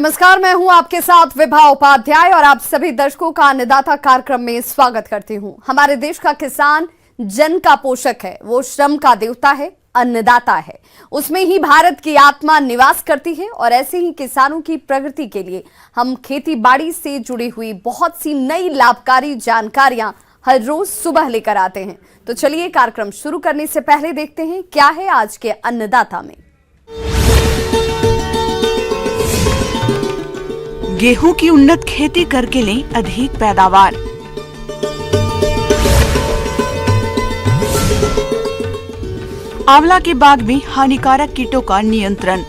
नमस्कार, मैं हूं आपके साथ विभा उपाध्याय और आप सभी दर्शकों का अन्नदाता कार्यक्रम में स्वागत करती हूं। हमारे देश का किसान जन का पोषक है, वो श्रम का देवता है, अन्नदाता है। उसमें ही भारत की आत्मा निवास करती है और ऐसे ही किसानों की प्रगति के लिए हम खेती बाड़ी से जुड़ी हुई बहुत सी नई लाभकारी जानकारियां हर रोज सुबह लेकर आते हैं। तो चलिए कार्यक्रम शुरू करने से पहले देखते हैं क्या है आज के अन्नदाता में। गेहूं की उन्नत खेती करके लें अधिक पैदावार। आंवला के बाग में हानिकारक कीटों का नियंत्रण।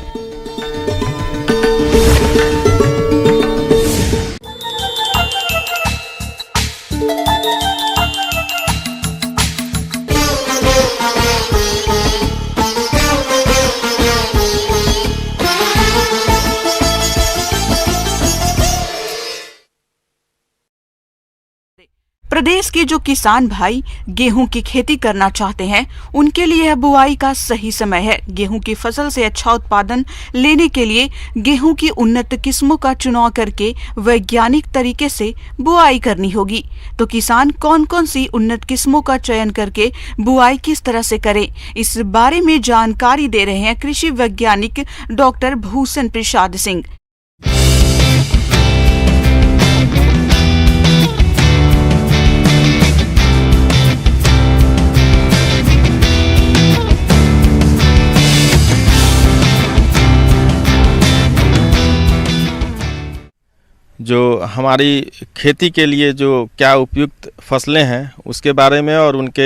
प्रदेश के जो किसान भाई गेहूं की खेती करना चाहते हैं, उनके लिए यह बुआई का सही समय है। गेहूं की फसल से अच्छा उत्पादन लेने के लिए गेहूं की उन्नत किस्मों का चुनाव करके वैज्ञानिक तरीके से बुआई करनी होगी। तो किसान कौन कौन सी उन्नत किस्मों का चयन करके बुआई किस तरह से करें, इस बारे में जानकारी दे रहे हैं कृषि वैज्ञानिक डॉक्टर भूषण प्रसाद सिंह। जो हमारी खेती के लिए जो क्या उपयुक्त फसलें हैं उसके बारे में और उनके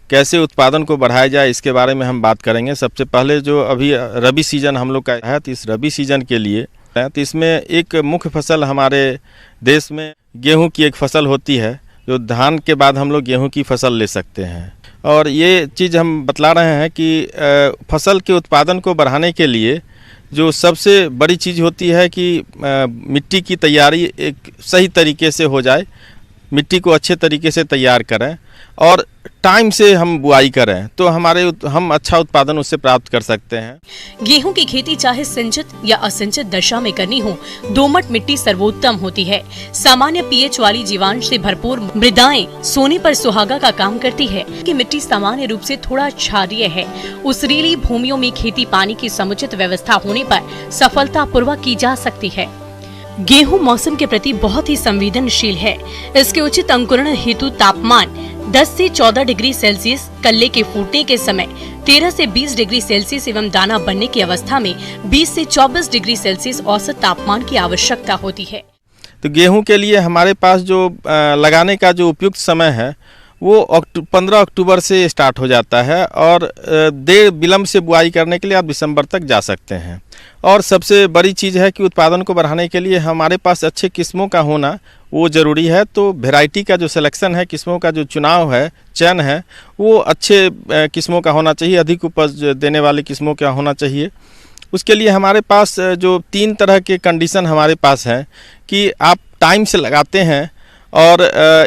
कैसे उत्पादन को बढ़ाया जाए इसके बारे में हम बात करेंगे। सबसे पहले जो अभी रबी सीजन हम लोग का है, तो इस रबी सीजन के लिए तो इसमें एक मुख्य फसल हमारे देश में गेहूं की एक फसल होती है, जो धान के बाद हम लोग गेहूं की फसल ले सकते हैं। और ये चीज़ हम बतला रहे हैं कि फसल के उत्पादन को बढ़ाने के लिए जो सबसे बड़ी चीज़ होती है कि मिट्टी की तैयारी एक सही तरीके से हो जाए, मिट्टी को अच्छे तरीके से तैयार करें और टाइम से हम बुआई करें, तो हम अच्छा उत्पादन उससे प्राप्त कर सकते हैं। गेहूं की खेती चाहे सिंचित या असिंचित दशा में करनी हो, दोमट मिट्टी सर्वोत्तम होती है। सामान्य पीएच वाली जीवांश से भरपूर मृदाएं सोने पर सुहागा का काम करती है कि मिट्टी सामान्य रूप से थोड़ा क्षारीय है। उस भूमियों में खेती पानी की समुचित व्यवस्था होने पर सफलता पूर्वक की जा सकती है। गेहूं मौसम के प्रति बहुत ही संवेदनशील है। इसके उचित अंकुरण हेतु तापमान 10 से 14 डिग्री सेल्सियस, कल्ले के फूटने के समय 13 से 20 डिग्री सेल्सियस एवं दाना बनने की अवस्था में 20 से 24 डिग्री सेल्सियस औसत तापमान की आवश्यकता होती है। तो गेहूं के लिए हमारे पास जो लगाने का जो उपयुक्त समय है वो 15 अक्टूबर से स्टार्ट हो जाता है और देर विलम्ब से बुआई करने के लिए आप दिसंबर तक जा सकते हैं। और सबसे बड़ी चीज़ है कि उत्पादन को बढ़ाने के लिए हमारे पास अच्छे किस्मों का होना वो ज़रूरी है। तो वैरायटी का जो सिलेक्शन है, किस्मों का जो चुनाव है, चयन है, वो अच्छे किस्मों का होना चाहिए, अधिक उपज देने वाले किस्मों का होना चाहिए। उसके लिए हमारे पास जो 3 तरह के कंडीशन हमारे पास हैं कि आप टाइम से लगाते हैं और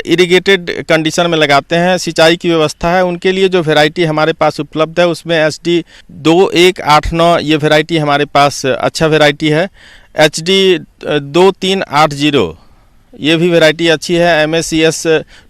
इरिगेटेड कंडीशन में लगाते हैं, सिंचाई की व्यवस्था है। उनके लिए जो वैरायटी हमारे पास उपलब्ध है उसमें HD 2189 ये वैरायटी हमारे पास अच्छा वैरायटी है। HD 2380 ये भी वैरायटी अच्छी है। MACS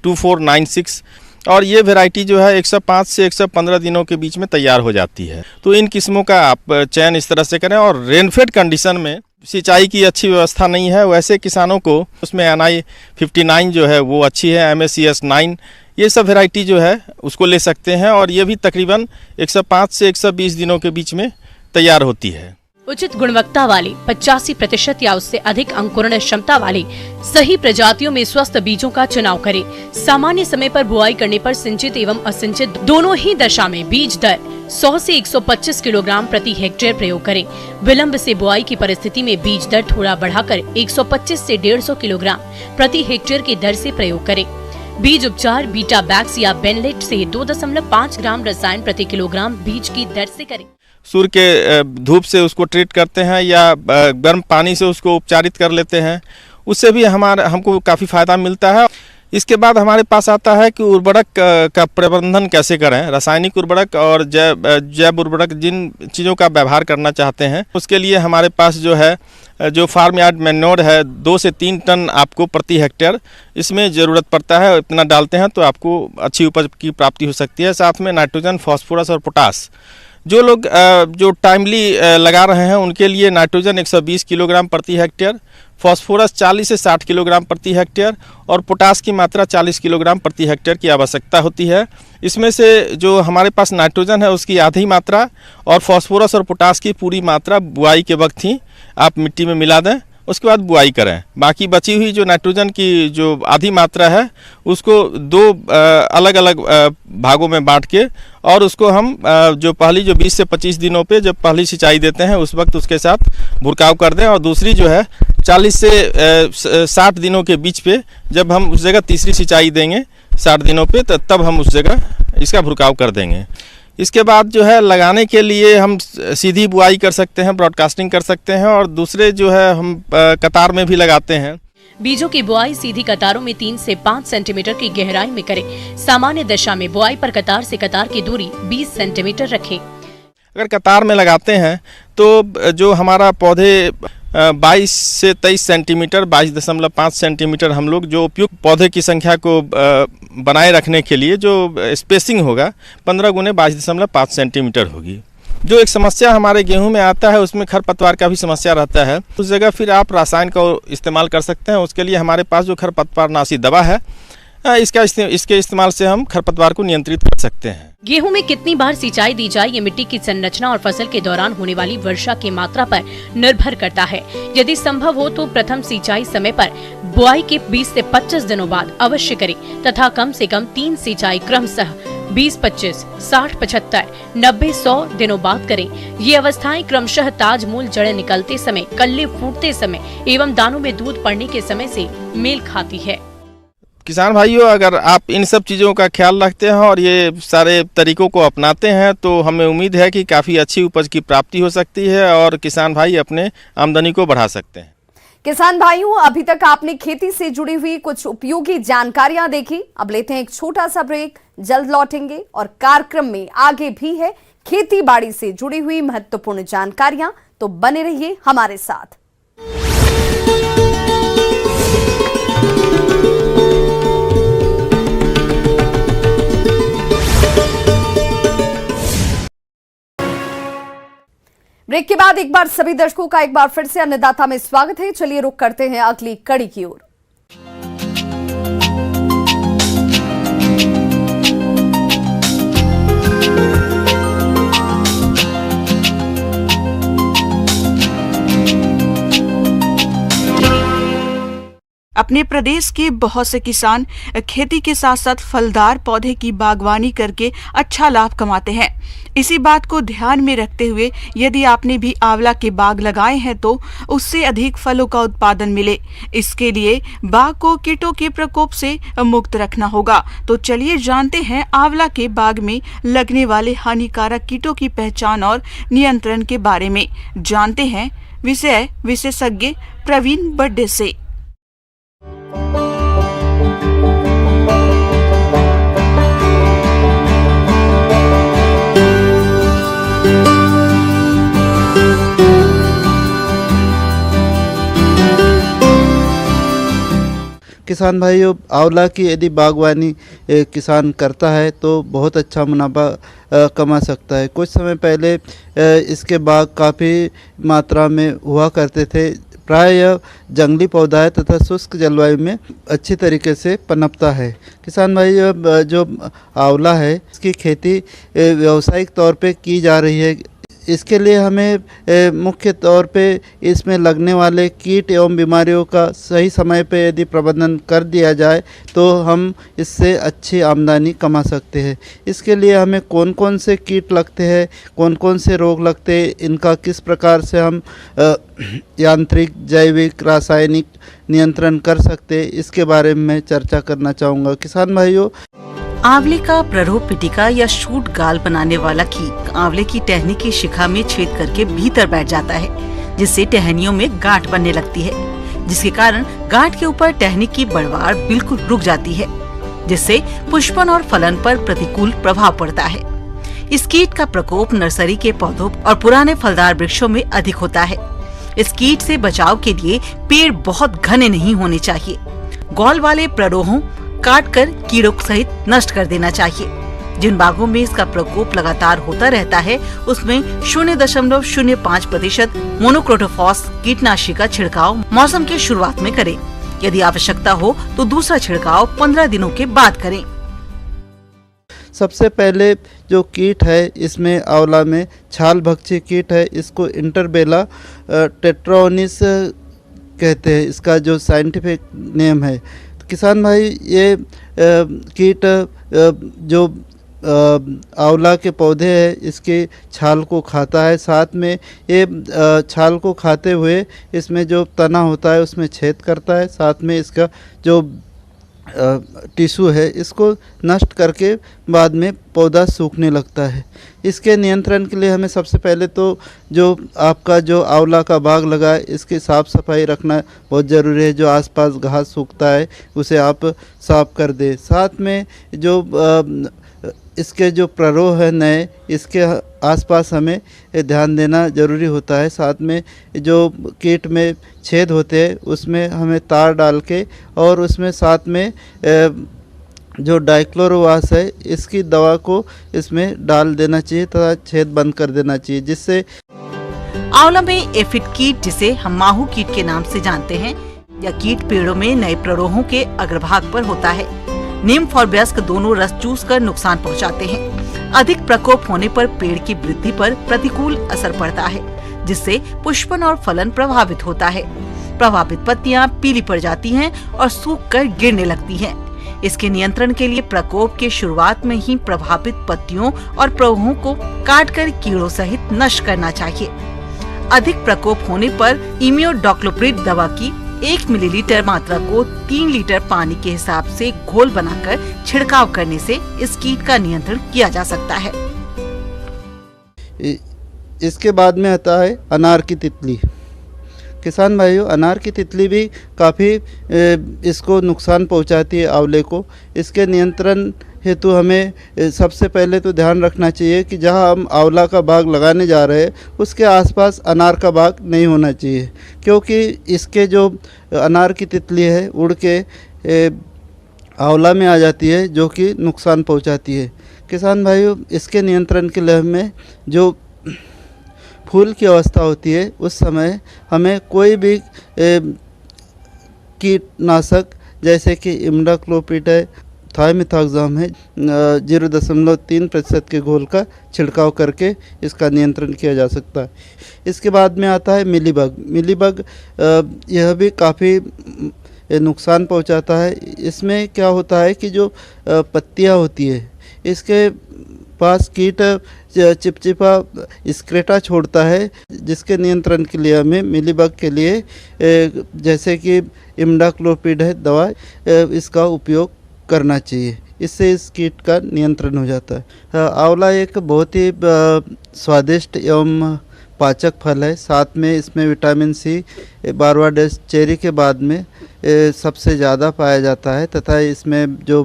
2496 और ये वैरायटी जो है 105 से 115 दिनों के बीच में तैयार हो जाती है। तो इन किस्मों का आप चयन इस तरह से करें। और रेनफेड कंडीशन में सिंचाई की अच्छी व्यवस्था नहीं है, वैसे किसानों को उसमें NI 59 जो है वो अच्छी है, MACS 9 ये सब वैरायटी जो है उसको ले सकते हैं और ये भी तकरीबन 105 से 120 दिनों के बीच में तैयार होती है। उचित गुणवत्ता वाले 85% या उससे अधिक अंकुरण क्षमता वाले सही प्रजातियों में स्वस्थ बीजों का चुनाव करें। सामान्य समय पर बुआई करने पर सिंचित एवं असिंचित दोनों ही दशा में बीज दर 100 से 125 किलोग्राम प्रति हेक्टेयर प्रयोग करें। विलंब से बुआई की परिस्थिति में बीज दर थोड़ा बढ़ाकर 125 से 150 किलोग्राम प्रति हेक्टेयर की दर से प्रयोग करें। बीज उपचार बीटा बैक्स या बेनलेट से 2.5 ग्राम रसायन प्रति किलोग्राम बीज की दर से करें। सूर्य के धूप से उसको ट्रीट करते हैं या गर्म पानी से उसको उपचारित कर लेते हैं, उससे भी हमको काफ़ी फ़ायदा मिलता है। इसके बाद हमारे पास आता है कि उर्वरक का प्रबंधन कैसे करें। रासायनिक उर्वरक और जैव उर्वरक जिन चीज़ों का व्यवहार करना चाहते हैं उसके लिए हमारे पास जो है जो फार्म यार्ड मैन्योर है 2 से 3 टन आपको प्रति हेक्टेयर इसमें ज़रूरत पड़ता है। इतना डालते हैं तो आपको अच्छी उपज की प्राप्ति हो सकती है। साथ में नाइट्रोजन, फास्फोरस और पोटास जो लोग जो टाइमली लगा रहे हैं उनके लिए नाइट्रोजन 120 किलोग्राम प्रति हेक्टेयर, फास्फोरस 40 से 60 किलोग्राम प्रति हेक्टेयर और पोटास की मात्रा 40 किलोग्राम प्रति हेक्टेयर की आवश्यकता होती है। इसमें से जो हमारे पास नाइट्रोजन है उसकी आधी मात्रा और फास्फोरस और पोटास की पूरी मात्रा बुआई के वक्त ही आप मिट्टी में मिला दें, उसके बाद बुआई करें। बाकी बची हुई जो नाइट्रोजन की जो आधी मात्रा है उसको 2 अलग अलग भागों में बांट के और उसको हम जो पहली जो 20 से 25 दिनों पे जब पहली सिंचाई देते हैं उस वक्त उसके साथ भुरकाव कर दें और दूसरी जो है 40 से 60 दिनों के बीच पे जब हम उस जगह तीसरी सिंचाई देंगे 60 दिनों पे तब हम उस जगह इसका भुरकाव कर देंगे। इसके बाद जो है लगाने के लिए हम सीधी बुआई कर सकते हैं, ब्रॉडकास्टिंग कर सकते हैं और दूसरे जो है हम कतार में भी लगाते हैं। बीजों की बुआई सीधी कतारों में 3 से 5 सेंटीमीटर की गहराई में करें। सामान्य दशा में बुआई पर कतार से कतार की दूरी 20 सेंटीमीटर रखें। अगर कतार में लगाते हैं तो जो हमारा पौधे 22 से 23 सेंटीमीटर 22.5 सेंटीमीटर हम लोग जो उपयुक्त पौधे की संख्या को बनाए रखने के लिए जो स्पेसिंग होगा 15 गुने 22.5 सेंटीमीटर होगी। जो एक समस्या हमारे गेहूं में आता है उसमें खरपतवार का भी समस्या रहता है, उस जगह फिर आप रसायन का इस्तेमाल कर सकते हैं। उसके लिए हमारे पास जो खरपतवारनाशी दवा है इसके इस्तेमाल से हम खरपतवार को नियंत्रित कर सकते हैं। गेहूं में कितनी बार सिंचाई दी जाए ये मिट्टी की संरचना और फसल के दौरान होने वाली वर्षा की मात्रा पर निर्भर करता है। यदि संभव हो तो प्रथम सिंचाई समय पर बुआई के 20 से 25 दिनों बाद अवश्य करें तथा कम से कम 3 सिंचाई क्रमशः 20-25, 60-75, 90-100 दिनों बाद करें। ये अवस्थाएं क्रमशः ताजमूल जड़ें निकलते समय, कल्ले फूटते समय एवं दानों में दूध पड़ने के समय से मेल खाती है। किसान भाइयों, अगर आप इन सब चीज़ों का ख्याल रखते हैं और ये सारे तरीकों को अपनाते हैं तो हमें उम्मीद है कि काफ़ी अच्छी उपज की प्राप्ति हो सकती है और किसान भाई अपने आमदनी को बढ़ा सकते हैं। किसान भाइयों, अभी तक आपने खेती से जुड़ी हुई कुछ उपयोगी जानकारियां देखी। अब लेते हैं एक छोटा सा ब्रेक, जल्द लौटेंगे और कार्यक्रम में आगे भी है खेती बाड़ी से जुड़ी हुई महत्वपूर्ण जानकारियां, तो बने रहिए हमारे साथ। ब्रेक के बाद एक बार सभी दर्शकों का एक बार फिर से अन्नदाता में स्वागत है। चलिए रुक करते हैं अगली कड़ी की ओर। अपने प्रदेश के बहुत से किसान खेती के साथ साथ फलदार पौधे की बागवानी करके अच्छा लाभ कमाते हैं। इसी बात को ध्यान में रखते हुए यदि आपने भी आंवला के बाग लगाए हैं तो उससे अधिक फलों का उत्पादन मिले, इसके लिए बाग को कीटों के प्रकोप से मुक्त रखना होगा। तो चलिए जानते हैं आंवला के बाग में लगने वाले हानिकारक कीटों की पहचान और नियंत्रण के बारे में। जानते हैं विषय विशेषज्ञ प्रवीण बड्डे से। किसान भाइयों, आंवला की यदि बागवानी किसान करता है तो बहुत अच्छा मुनाफा कमा सकता है। कुछ समय पहले इसके बाग काफ़ी मात्रा में हुआ करते थे। प्राय यह जंगली पौधा है तथा शुष्क जलवायु में अच्छी तरीके से पनपता है। किसान भाई, जो आंवला है इसकी खेती व्यावसायिक तौर पे की जा रही है। इसके लिए हमें मुख्य तौर पे इसमें लगने वाले कीट एवं बीमारियों का सही समय पे यदि प्रबंधन कर दिया जाए तो हम इससे अच्छी आमदनी कमा सकते हैं। इसके लिए हमें कौन कौन से कीट लगते हैं, कौन कौन से रोग लगते हैं, इनका किस प्रकार से हम यांत्रिक, जैविक, रासायनिक नियंत्रण कर सकते हैं, इसके बारे में मैं चर्चा करना चाहूँगा। किसान भाइयों, आंवले का प्ररोह पिटिका या शूट गाल बनाने वाला कीट आंवले की टहनी की शिखा में छेद करके भीतर बैठ जाता है, जिससे टहनियों में गांठ बनने लगती है, जिसके कारण गांठ के ऊपर टहनी की बढ़वाड़ बिल्कुल रुक जाती है, जिससे पुष्पन और फलन पर प्रतिकूल प्रभाव पड़ता है। इस कीट का प्रकोप नर्सरी के पौधों और पुराने फलदार वृक्षों में अधिक होता है। इस कीट से बचाव के लिए पेड़ बहुत घने नहीं होने चाहिए। गॉल वाले प्ररोहों काट कर कीड़ों सहित नष्ट कर देना चाहिए। जिन बागों में इसका प्रकोप लगातार होता रहता है उसमें 0.05% मोनोक्रोटोफॉस कीटनाशी का छिड़काव मौसम के शुरुआत में करें। यदि आवश्यकता हो तो दूसरा छिड़काव 15 दिनों के बाद करें। सबसे पहले जो कीट है इसमें आंवला में छाल भक्षी कीट है, इसको इंटरबेला टेट्राओनिस कहते हैं, इसका जो साइंटिफिक नेम है। किसान भाई ये कीट जो आंवला के पौधे हैं इसके छाल को खाता है। साथ में ये छाल को खाते हुए इसमें जो तना होता है उसमें छेद करता है। साथ में इसका जो टिश्यू है इसको नष्ट करके बाद में पौधा सूखने लगता है। इसके नियंत्रण के लिए हमें सबसे पहले तो जो आपका जो आंवला का बाग लगा है इसकी साफ़ सफाई रखना बहुत ज़रूरी है। जो आसपास घास सूखता है उसे आप साफ कर दें। साथ में जो इसके जो प्ररोह है नए, इसके आसपास हमें ध्यान देना ज़रूरी होता है। साथ में जो कीट में छेद होते हैं उसमें हमें तार डाल के और उसमें साथ में जो डाइक्लोरोवास है इसकी दवा को इसमें डाल देना चाहिए तथा छेद बंद कर देना चाहिए, जिससे आंवला में एफिड कीट, जिसे हम माहू कीट के नाम से जानते हैं, यह कीट पेड़ों में नए प्ररोहों के अग्रभाग पर होता है। नीम और वयस्क दोनों रस चूस कर नुकसान पहुंचाते हैं। अधिक प्रकोप होने पर पेड़ की वृद्धि पर प्रतिकूल असर पड़ता है, जिससे पुष्पन और फलन प्रभावित होता है। प्रभावित पत्तियां पीली पड़ जाती हैं और सूख कर गिरने लगती हैं। इसके नियंत्रण के लिए प्रकोप के शुरुआत में ही प्रभावित पत्तियों और प्ररोहों को काटकर कीड़ों सहित नष्ट करना चाहिए। अधिक प्रकोप होने पर इमियोडोक्लोप्रिड दवा की 1 मिलीलीटर मात्रा को 3 लीटर पानी के हिसाब से घोल बनाकर छिड़काव करने से इस कीट का नियंत्रण किया जा सकता है। इसके बाद में आता है अनार की तितली। किसान भाइयों, अनार की तितली भी काफ़ी इसको नुकसान पहुंचाती है आंवले को। इसके नियंत्रण हेतु हमें सबसे पहले तो ध्यान रखना चाहिए कि जहां हम आंवला का बाग लगाने जा रहे हैं उसके आसपास अनार का बाग नहीं होना चाहिए, क्योंकि इसके जो अनार की तितली है उड़ के आंवला में आ जाती है जो कि नुकसान पहुंचाती है। किसान भाइयों, इसके नियंत्रण के लिए हमें जो फूल की अवस्था होती है उस समय हमें कोई भी कीटनाशक जैसे कि इमिडाक्लोप्रिड है, थाइमिथाक्साम है, 0.3% के घोल का छिड़काव करके इसका नियंत्रण किया जा सकता है। इसके बाद में आता है मिलीबग। मिलीबग यह भी काफ़ी नुकसान पहुंचाता है। इसमें क्या होता है कि जो पत्तियां होती है इसके पास कीट चिपचिपा स्क्रेटा छोड़ता है, जिसके नियंत्रण के लिए हमें मिलीबग के लिए जैसे कि इमिडाक्लोप्रिड है दवा, इसका उपयोग करना चाहिए। इससे इस कीट का नियंत्रण हो जाता है। आंवला एक बहुत ही स्वादिष्ट एवं पाचक फल है। साथ में इसमें विटामिन सी बारवाडेस चेरी के बाद में सबसे ज़्यादा पाया जाता है तथा इसमें जो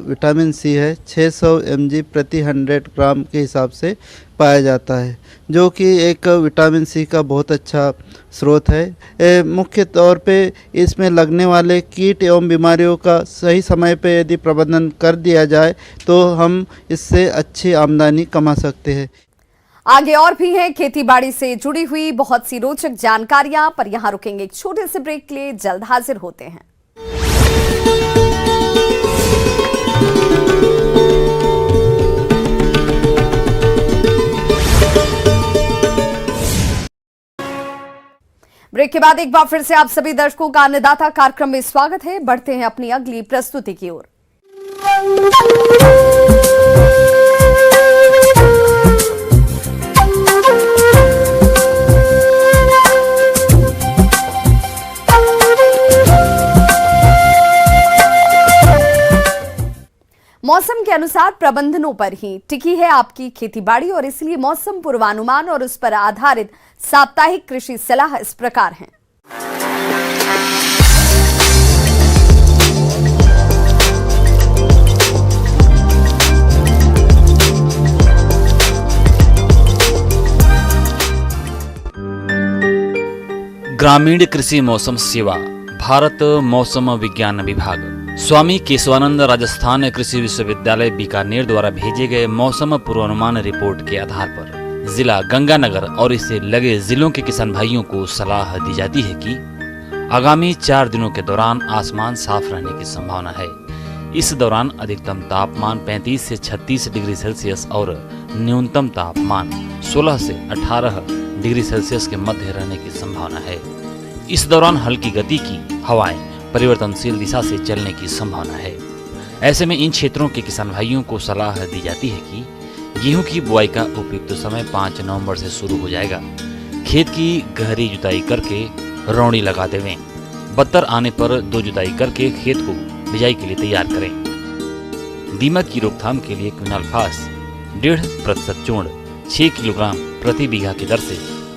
विटामिन सी है 600 mg प्रति 100 ग्राम के हिसाब से पाया जाता है, जो कि एक विटामिन सी का बहुत अच्छा स्रोत है। मुख्य तौर पे इसमें लगने वाले कीट एवं बीमारियों का सही समय पे यदि प्रबंधन कर दिया जाए तो हम इससे अच्छी आमदनी कमा सकते हैं। आगे और भी हैं खेती बाड़ी से जुड़ी हुई बहुत सी रोचक जानकारियां, पर यहां रुकेंगे एक छोटे से ब्रेक के लिए। जल्द हाजिर होते हैं। ब्रेक के बाद एक बार फिर से आप सभी दर्शकों का अन्नदाता कार्यक्रम में स्वागत है। बढ़ते हैं अपनी अगली प्रस्तुति की ओर। मौसम के अनुसार प्रबंधनों पर ही टिकी है आपकी खेतीबाड़ी, और इसलिए मौसम पूर्वानुमान और उस पर आधारित साप्ताहिक कृषि सलाह इस प्रकार है। ग्रामीण कृषि मौसम सेवा, भारत मौसम विज्ञान विभाग, स्वामी केशवानंद राजस्थान कृषि विश्वविद्यालय बीकानेर द्वारा भेजे गए मौसम पूर्वानुमान रिपोर्ट के आधार पर जिला गंगानगर और इससे लगे जिलों के किसान भाइयों को सलाह दी जाती है कि आगामी 4 दिनों के दौरान आसमान साफ रहने की संभावना है। इस दौरान अधिकतम तापमान 35 से 36 डिग्री सेल्सियस और न्यूनतम तापमान 16 से 18 डिग्री सेल्सियस के मध्य रहने की संभावना है। इस दौरान हल्की गति की हवाएं परिवर्तनशील दिशा से चलने की संभावना है। ऐसे में इन क्षेत्रों के किसान भाइयों को सलाह दी जाती है कि गेहूं की बुआई का उपयुक्त समय 5 नवंबर से शुरू हो जाएगा। खेत की गहरी जुताई करके रौड़ी लगा देवें। बत्तर आने पर 2 जुताई करके खेत को बिजाई के लिए तैयार करें। दीमक की रोकथाम के लिए क्विनालफास 1.5% चूर्ण 6 किलोग्राम प्रति बीघा की दर से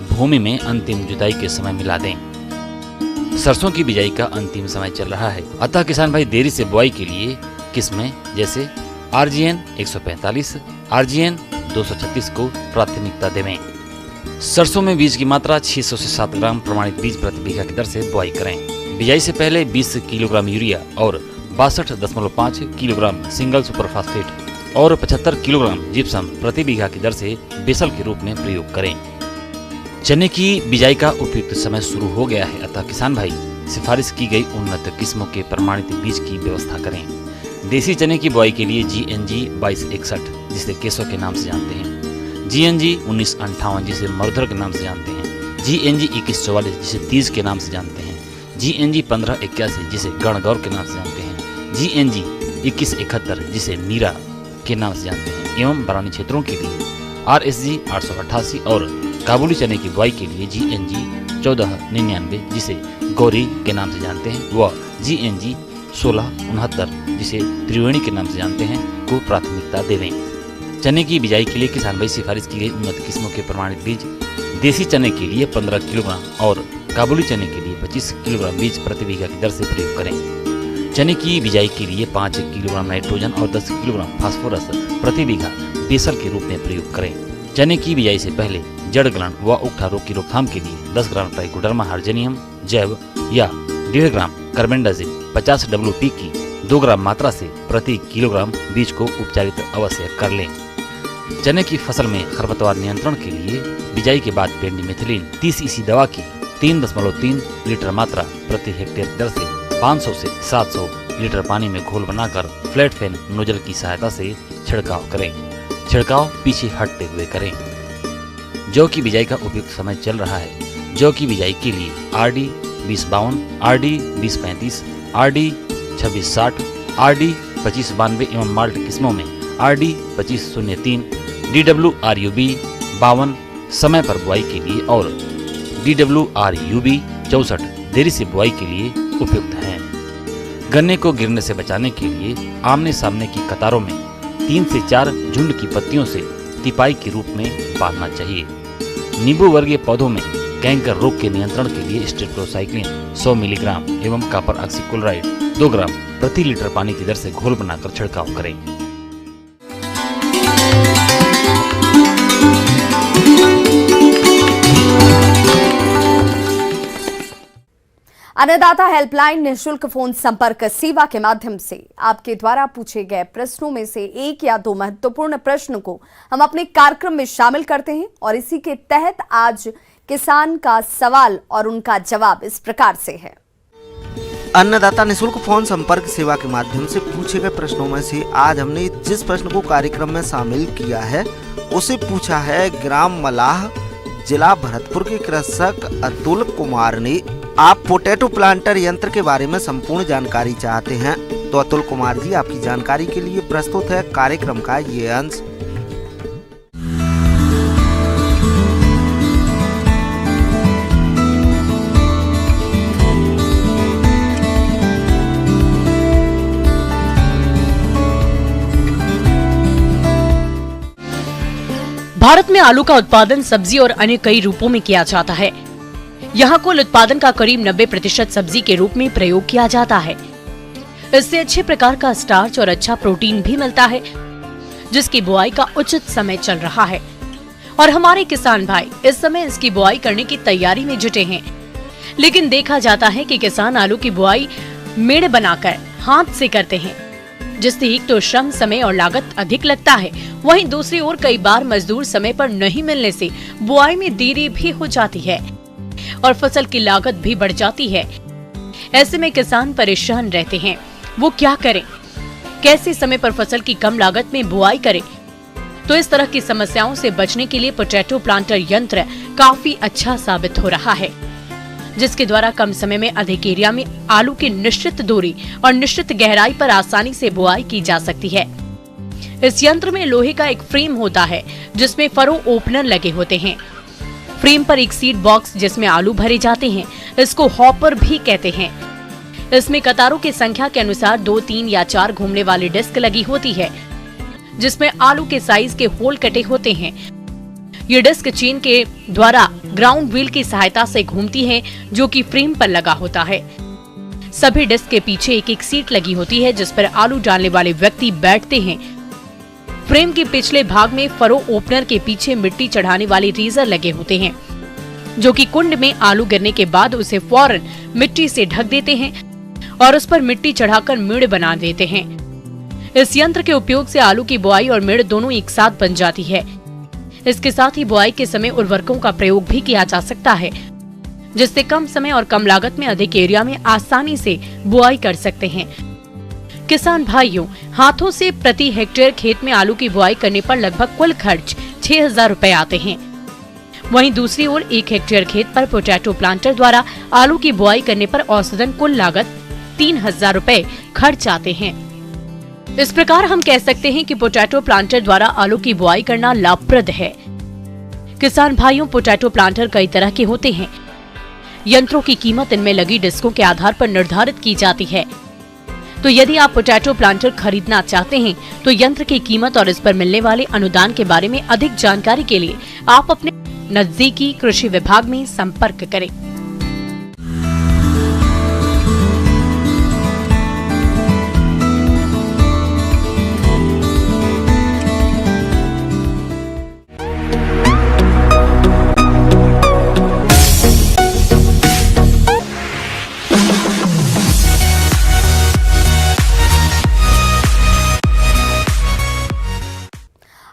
भूमि में अंतिम जुताई के समय मिला दें। सरसों की बिजाई का अंतिम समय चल रहा है, अतः किसान भाई देरी से बुआई के लिए किस्में जैसे RGN 145, RGN 236 को प्राथमिकता देवें। सरसों में बीज की मात्रा 600 से 7 ग्राम प्रमाणित बीज प्रति बीघा की दर से बुआई करें। बिजाई से पहले 20 किलोग्राम यूरिया और 62.5 किलोग्राम सिंगल सुपर फास्फेट और 75 किलोग्राम जिप्सम प्रति बीघा की दर से बेसल के रूप में प्रयोग करें। चने की बिजाई का उपयुक्त समय शुरू हो गया है, अतः किसान भाई सिफारिश की गई उन्नत किस्मों के प्रमाणित बीज की व्यवस्था करें। देसी चने की बुआई के लिए GNG 2261 जिसे केसो के नाम से जानते हैं, GNG 1958 जिसे मरुधर के नाम से जानते हैं, GNG 2144 जिसे तीज के नाम से जानते हैं, GNG 1581 जिसे गणगौर के नाम से जानते हैं, GNG 2171 जिसे नीरा के नाम से जानते हैं एवं बरानी क्षेत्रों के लिए RSG 888 और काबुली चने की बुआई के लिए GNG 1499 जिसे गौरी के नाम से जानते हैं व GNG 1669 जिसे त्रिवेणी के नाम से जानते हैं को प्राथमिकता देवें। चने की बिजाई के लिए किसान भाई सिफारिश की गई उन्नत किस्मों के प्रमाणित बीज देसी चने के लिए 15 किलोग्राम और काबुली चने के लिए 25 किलोग्राम बीज प्रति बीघा की दर से प्रयोग करें। चने की बिजाई के लिए 5 किलोग्राम नाइट्रोजन और 10 किलोग्राम फास्फोरस प्रति बीघा बेसल के रूप में प्रयोग करें। चने की बिजाई से पहले जड़ गलन व उकठा रोग की रोकथाम के लिए 10 ग्राम ट्राइकोडर्मा हार्जेनियम जैव या 1.5 ग्राम कार्बेंडाजिम 50 WP की 2 ग्राम मात्रा से प्रति किलोग्राम बीज को उपचारित अवश्य कर लें। चने की फसल में खरपतवार नियंत्रण के लिए बिजाई के बाद पेंडिमेथिलिन 30 EC दवा की 3.3 लीटर मात्रा प्रति हेक्टेयर दर से 500 से 700 लीटर पानी में घोल बनाकर फ्लैट फैन नोजल की सहायता से छिड़काव करें। छिड़काव पीछे हटते हुए करें। जौ की बिजाई का उपयुक्त समय चल रहा है। जौ की बिजाई के लिए RD 2052, RD 2035, RD 2660, RD 2592 एवं माल्ट किस्मों में RD 2503, DWRUB 52 समय पर बुआई के लिए और DWRUB 64 देरी से बुआई के लिए उपयुक्त हैं। गन्ने को गिरने से बचाने के लिए आमने सामने की कतारों में 3 से 4 झुंड की पत्तियों से तिपाई के रूप में बांधना चाहिए। नींबू वर्गीय पौधों में कैंकर रोग के नियंत्रण के लिए स्ट्रेप्टोसाइक्लिन 100 मिलीग्राम एवं कॉपर ऑक्सीक्लोराइड 2 ग्राम प्रति लीटर पानी की दर से घोल बनाकर छिड़काव करें। अन्नदाता हेल्पलाइन निःशुल्क फोन संपर्क सेवा के माध्यम से आपके द्वारा पूछे गए प्रश्नों में से 1 या 2 महत्वपूर्ण प्रश्न को हम अपने कार्यक्रम में शामिल करते हैं और इसी के तहत आज किसान का सवाल और उनका जवाब इस प्रकार से है। अन्नदाता निःशुल्क फोन संपर्क सेवा के माध्यम से पूछे गए प्रश्नों में से आज हमने जिस प्रश्न को कार्यक्रम में शामिल किया है उसे पूछा है ग्राम मलाह जिला भरतपुर के कृषक अतुल कुमार ने। आप पोटैटो प्लांटर यंत्र के बारे में संपूर्ण जानकारी चाहते हैं तो अतुल कुमार जी आपकी जानकारी के लिए प्रस्तुत है कार्यक्रम का ये अंश। भारत में आलू का उत्पादन सब्जी और अन्य कई रूपों में किया जाता है। यहाँ कुल उत्पादन का करीब 90% सब्जी के रूप में प्रयोग किया जाता है। इससे अच्छे प्रकार का स्टार्च और अच्छा प्रोटीन भी मिलता है, जिसकी बुआई का उचित समय चल रहा है और हमारे किसान भाई इस समय इसकी बुआई करने की तैयारी में जुटे हैं। लेकिन देखा जाता है कि किसान आलू की बुआई मेड़ बनाकर हाथ से करते हैं, जिससे एक तो श्रम, समय और लागत अधिक लगता है, वहीं दूसरी ओर कई बार मजदूर समय पर नहीं मिलने से बुआई में देरी भी हो जाती है और फसल की लागत भी बढ़ जाती है। ऐसे में किसान परेशान रहते हैं। वो क्या करें? कैसे समय पर फसल की कम लागत में बुआई करें? तो इस तरह की समस्याओं से बचने के लिए पोटैटो प्लांटर यंत्र काफी अच्छा साबित हो रहा है, जिसके द्वारा कम समय में अधिक एरिया में आलू की निश्चित दूरी और निश्चित गहराई पर आसानी से बुआई की जा सकती है। इस यंत्र में लोहे का एक फ्रेम होता है जिसमें फरो ओपनर लगे होते हैं। फ्रेम पर एक सीड बॉक्स जिसमें आलू भरे जाते हैं, इसको हॉपर भी कहते हैं। इसमें कतारों की संख्या के अनुसार 2, 3 या 4 घूमने वाली डिस्क लगी होती है, जिसमें आलू के साइज के होल कटे होते हैं। ये डिस्क चेन के द्वारा ग्राउंड व्हील की सहायता से घूमती है, जो कि फ्रेम पर लगा होता है। सभी डिस्क के पीछे एक एक सीट लगी होती है, जिस पर आलू डालने वाले व्यक्ति बैठते हैं। फ्रेम के पिछले भाग में फरो ओपनर के पीछे मिट्टी चढ़ाने वाले रेजर लगे होते हैं, जो कि कुंड में आलू गिरने के बाद उसे फौरन मिट्टी से ढक देते हैं और उस पर मिट्टी चढ़ाकर मेड़ बना देते हैं। इस यंत्र के उपयोग से आलू की बुआई और मेड़ दोनों एक साथ बन जाती है। इसके साथ ही बुआई के समय उर्वरकों का प्रयोग भी किया जा सकता है, जिससे कम समय और कम लागत में अधिक एरिया में आसानी से बुआई कर सकते हैं। किसान भाइयों, हाथों से प्रति हेक्टेयर खेत में आलू की बुआई करने पर लगभग कुल खर्च 6,000 रुपए आते हैं। वहीं दूसरी ओर 1 हेक्टेयर खेत पर पोटैटो प्लांटर द्वारा आलू की बुआई करने पर औसतन कुल लागत 3,000 रुपए खर्च आते हैं। इस प्रकार हम कह सकते हैं कि पोटैटो प्लांटर द्वारा आलू की बुआई करना लाभप्रद है। किसान भाइयों, पोटैटो प्लांटर कई तरह के होते हैं। यंत्रों की कीमत इनमें लगी डिस्कों के आधार पर निर्धारित की जाती है। तो यदि आप पोटैटो प्लांटर खरीदना चाहते हैं तो यंत्र की कीमत और इस पर मिलने वाले अनुदान के बारे में अधिक जानकारी के लिए आप अपने नजदीकी कृषि विभाग में संपर्क करें।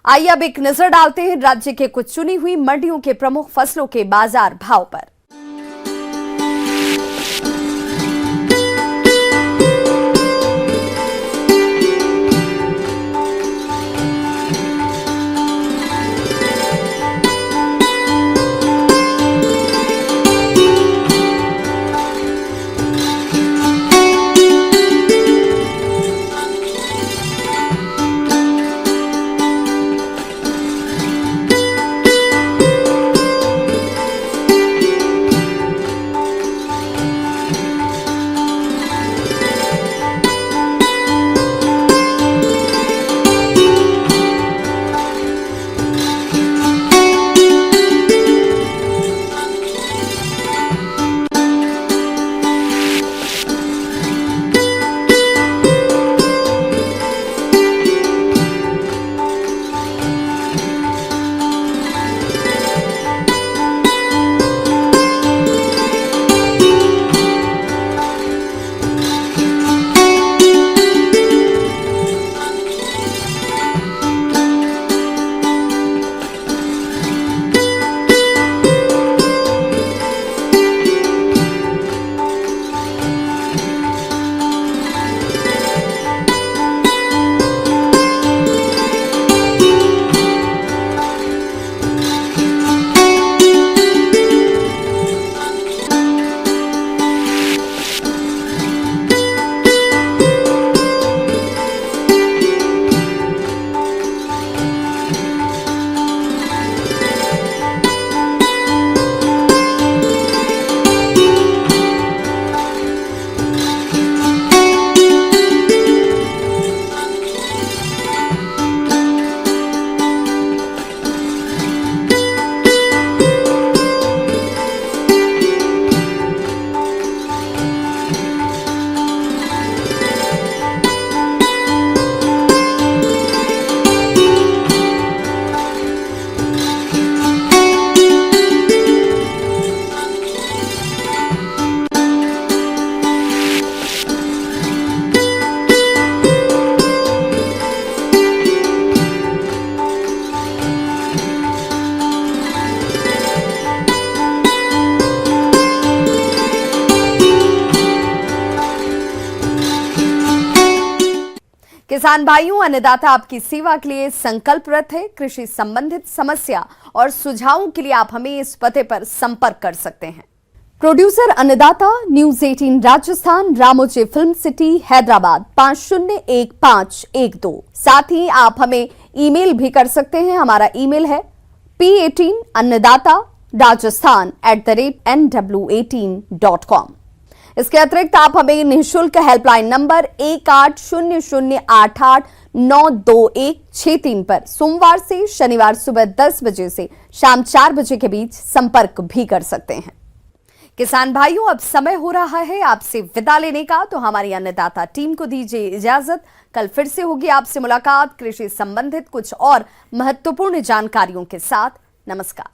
आइए अब एक नजर डालते हैं राज्य के कुछ चुनी हुई मंडियों के प्रमुख फसलों के बाजार भाव पर। किसान भाइयों, अन्नदाता आपकी सेवा के लिए संकल्परत है। कृषि संबंधित समस्या और सुझावों के लिए आप हमें इस पते पर संपर्क कर सकते हैं। प्रोड्यूसर अन्नदाता, news 18 Rajasthan, Ramoji film city, Hyderabad 501512। साथ ही आप हमें ईमेल भी कर सकते हैं। हमारा ईमेल है p18annadaata@nw18.com। इसके अतिरिक्त आप हमें निःशुल्क हेल्पलाइन नंबर 1800889216 पर सोमवार से शनिवार सुबह 10 बजे से शाम 4 बजे के बीच संपर्क भी कर सकते हैं। किसान भाइयों, अब समय हो रहा है आपसे विदा लेने का, तो हमारी अन्नदाता टीम को दीजिए इजाजत। कल फिर से होगी आपसे मुलाकात कृषि संबंधित कुछ और महत्वपूर्ण जानकारियों के साथ। नमस्कार।